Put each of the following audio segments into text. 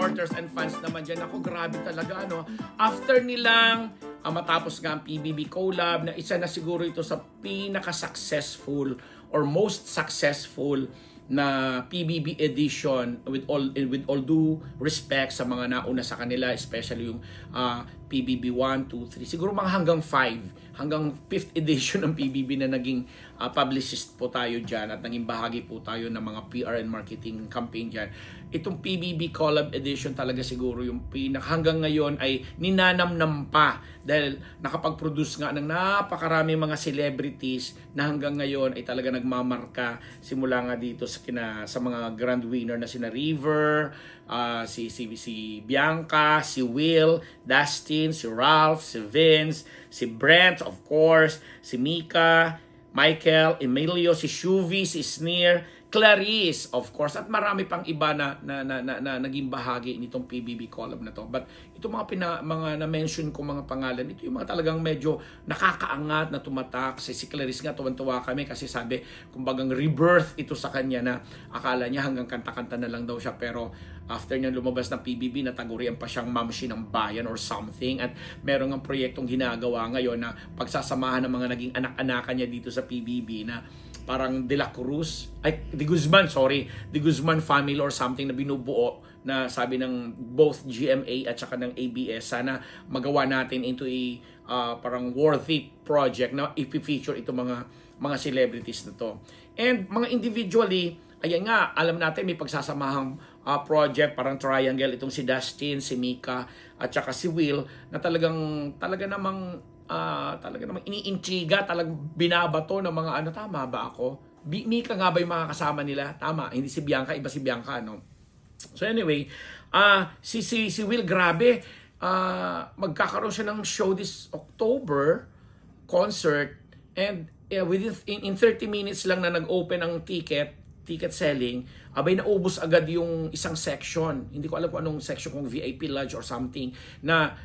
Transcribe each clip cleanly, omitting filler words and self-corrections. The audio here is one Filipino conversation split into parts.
supporters and fans naman dyan. Ako, grabe talaga, ano. After nilang matapos nga ang PBB collab, na isa na siguro ito sa pinaka-successful or most successful na PBB edition with all due respect sa mga nauna sa kanila, especially yung PBB 1, 2, 3, siguro mga hanggang 5, hanggang 5th edition ng PBB na naging publicist po tayo dyan at naging bahagi po tayo ng mga PR and marketing campaign dyan. Itong PBB collab edition talaga siguro yung hanggang ngayon ay ninanamnam pa dahil nakapag-produce nga ng napakarami mga celebrities na hanggang ngayon ay talaga nagmamarka simula nga dito sa mga grand winner na sina River, si Bianca, si Will, Dustin, si Ralph, si Vince, si Brent, of course, si Mika, Michael, Emilio, si Shuvi, si Sneer, Clarice, of course, at marami pang iba na naging bahagi nitong PBB collab na to. But ito mga na-mention ko mga pangalan, ito yung mga talagang medyo nakakaangat na tumatak. Si Clarice nga, tuwan-tuwa kami kasi sabi, kumbagang rebirth ito sa kanya na akala niya hanggang kanta-kanta na lang daw siya. Pero after niya lumabas ng PBB, natagurian pa siyang mamshi ng bayan or something. At meron ng proyektong ginagawa ngayon na pagsasamahan ng mga naging anak-anakan niya dito sa PBB na parang De Guzman family or something na binubuo na sabi ng both GMA at saka ng ABS. Sana magawa natin into a parang worthy project na i-feature ito mga celebrities na to. And mga individually, ayan nga, alam natin may pagsasamahang project, parang triangle itong si Dustin, si Mika at saka si Will na talaga namang iniintriga, talagang binabato ng mga ano, tama ba ako? Mika nga ba yung mga kasama nila? Tama, hindi si Bianca, iba si Bianca, no? So anyway, si Will, grabe, magkakaroon siya ng show this October, concert, and in 30 minutes lang na nag-open ang ticket selling, abay naubos agad yung isang section. Hindi ko alam kung anong section, kung VIP lodge or something, na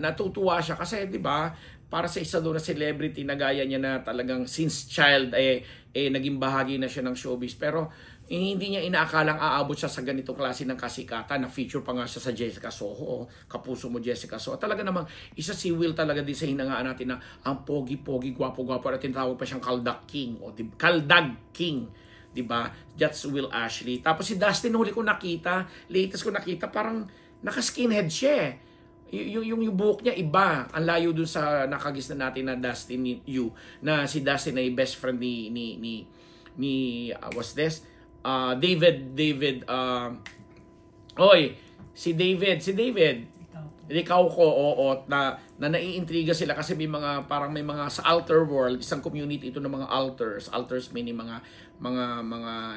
natutuwa siya kasi 'di ba, para sa isa doon na celebrity na gaya niya na talagang since child naging bahagi na siya ng showbiz, pero hindi niya inaakalang aabot siya sa ganitong klase ng kasikatan, na feature pa nga siya sa Jessica Soho, Kapuso Mo Jessica Soho. Talaga namang isa si Will talaga din sa hinangaan natin na ang pogi-pogi, gwapo-gwapo, at tinatawag pa siyang Kaldag King o Kaldag King. Diba? That's Will Ashley. Tapos si Dustin, latest ko nakita, parang naka-skinhead siya. Yung buhok niya iba. Ang layo dun sa nakagis na natin na Dustin Yu, na si Dustin ay best friend ni what's this? David, si David. Ikaw ko, oo, na naiintriga sila kasi may mga sa altar world, isang community ito ng mga altars meaning mga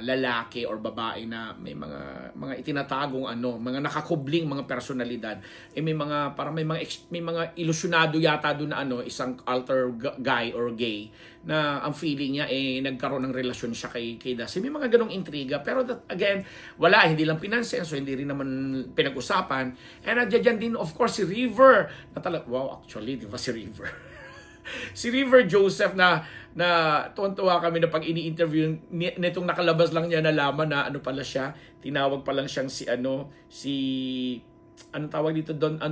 lalaki or babae na may mga itinatagong mga nakakubling mga personalidad. May mga ilusyonado yata doon na isang altar guy or gay na ang feeling niya nagkaroon ng relasyon siya kay Dustin. May mga ganong intriga, pero again, hindi lang pinansin, so hindi rin naman pinag-usapan. And nandiyan din of course si River na actually, di ba si River? Si River Joseph na tuwan-tuwa kami na pag ini-interview nitong nakalabas lang niya nalaman na pala siya, tinawag pa lang siyang tawag dito doon,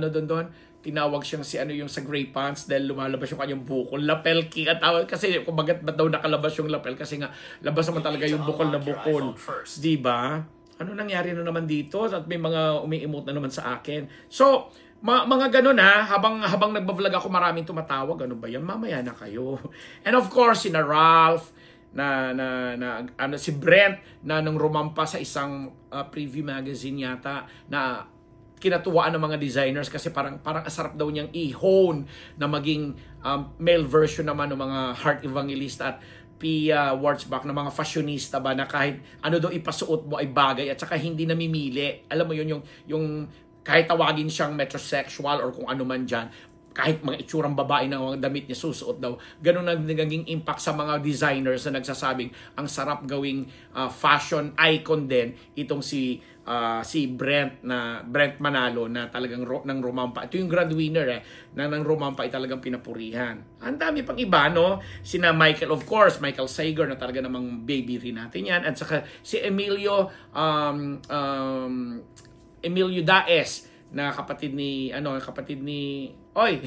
tinawag siyang yung sa Grey Pants dahil lumalabas yung kanyang bukol, lapel king at tawag, kasi kung ba't daw nakalabas yung lapel, kasi nga labas naman talaga yung bukol na bukol, di ba? Ano nangyari na naman dito? At may mga umi-emote na naman sa akin. So mga ganun habang nagba-vlog ako, maraming tumatawag, ano ba yan, mamaya na kayo. And of course sina Ralph si Brent na nang rumampa sa isang preview magazine yata, na kinatuwaan ng mga designers kasi parang asarap daw niyang i-hone na maging male version naman ng mga heart evangelista at Pia Wurtzbach na mga fashionista ba, na kahit daw ipasuot mo ay bagay at saka hindi namimili. Alam mo yun, yung kahit tawagin siyang metrosexual or kung ano man dyan, kahit mga itsurang babae na mga damit niya susuot daw, ganun na naging impact sa mga designers na nagsasabing ang sarap gawing fashion icon din itong si Brent Manalo na talagang ng Romampa. Ito yung grand winner na ng Romampa ay talagang pinapurihan. Ang dami pang iba, no? Sina Michael, of course, Michael Sager na talaga namang baby rin natin yan. At saka si Emilio Emilio Daes na kapatid ni Oy.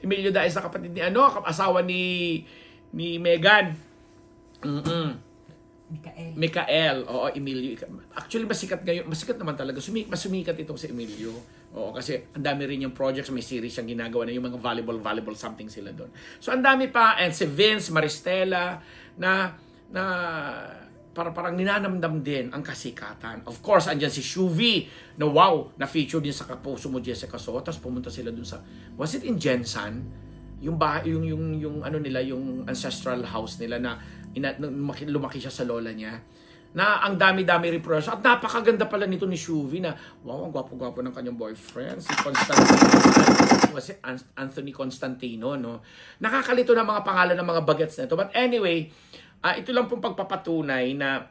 Emilio Daes na kapatid ni asawa ni Megan. Mikael. Oo, Emilio. Actually, masikat ngayon. Masikat naman talaga. Mas sumikat itong si Emilio. Oo, kasi ang dami rin yung projects. May series siyang ginagawa na yung mga volleyball something sila doon. So, ang dami pa. And si Vince, Maristela, na parang ninanamdam din ang kasikatan. Of course, andyan si Shuvi na wow, na-feature din sa Kapuso Mo, Jessica Soho. Tapos pumunta sila dun sa, was it in Jensan? Yung ano nila, yung ancestral house nila na lumaki siya sa lola niya. Na ang dami-dami rin projects. At napakaganda pala nito ni Shuvi na, wow, ang gwapo-gwapo ng kanyang boyfriend. Si Constantino. Si Anthony Constantino, no? Nakakalito na mga pangalan ng mga bagets na ito. But anyway, ito lang pong pagpapatunay na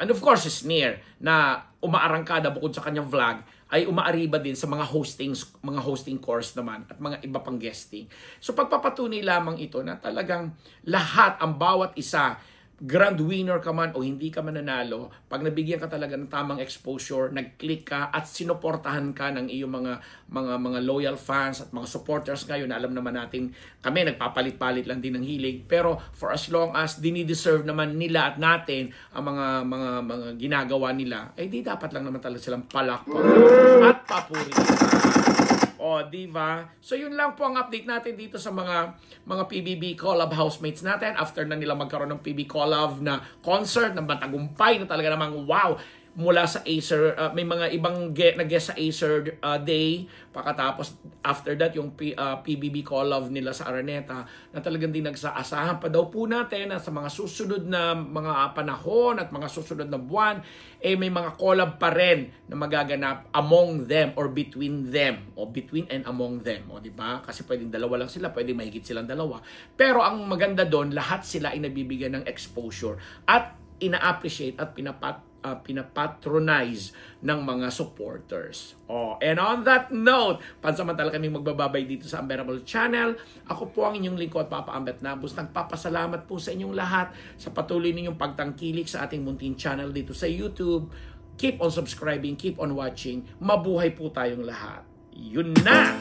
and of course, is near na umaarangkada bukod sa kanyang vlog ay umaariba din sa mga hosting course naman at mga iba pang guesting. So pagpapatunay lamang ito na talagang lahat, ang bawat isa, grand winner ka man o hindi ka mananalo, pag nabigyan ka talaga ng tamang exposure, nag-click ka at sinuportahan ka ng iyong mga loyal fans at mga supporters ngayon, alam naman natin, kami nagpapalit-palit lang din ng hilig, pero for as long as dinideserve naman nila at natin ang mga ginagawa nila, eh di dapat lang naman talaga silang palakpak at papurihan. O, diba? So, yun lang po ang update natin dito sa mga PBB Collab housemates natin. After na nila magkaroon ng PBB Collab na concert na matagumpay na talaga namang wow, mula sa Acer, may mga ibang nag-guest sa Acer Day. Pagkatapos, after that, yung PBB Collab nila sa Araneta na talagang din nagsaasahan pa daw po natin na sa mga susunod na mga panahon at mga susunod na buwan, eh may mga collab pa rin na magaganap among them or between them o between and among them. O, diba? Kasi pwedeng dalawa lang sila, pwedeng mahigit silang dalawa. Pero ang maganda doon, lahat sila ay nabibigyan ng exposure at ina-appreciate at pinapatronize ng mga supporters. And on that note, pansamantala kaming magbababay dito sa Unbearable Channel. Ako po ang inyong lingkod, Papa Ambet Nabus. Nagpapasalamat po sa inyong lahat sa patuloy ninyong pagtangkilik sa ating munting channel dito sa YouTube. Keep on subscribing, keep on watching. Mabuhay po tayong lahat. Yun na!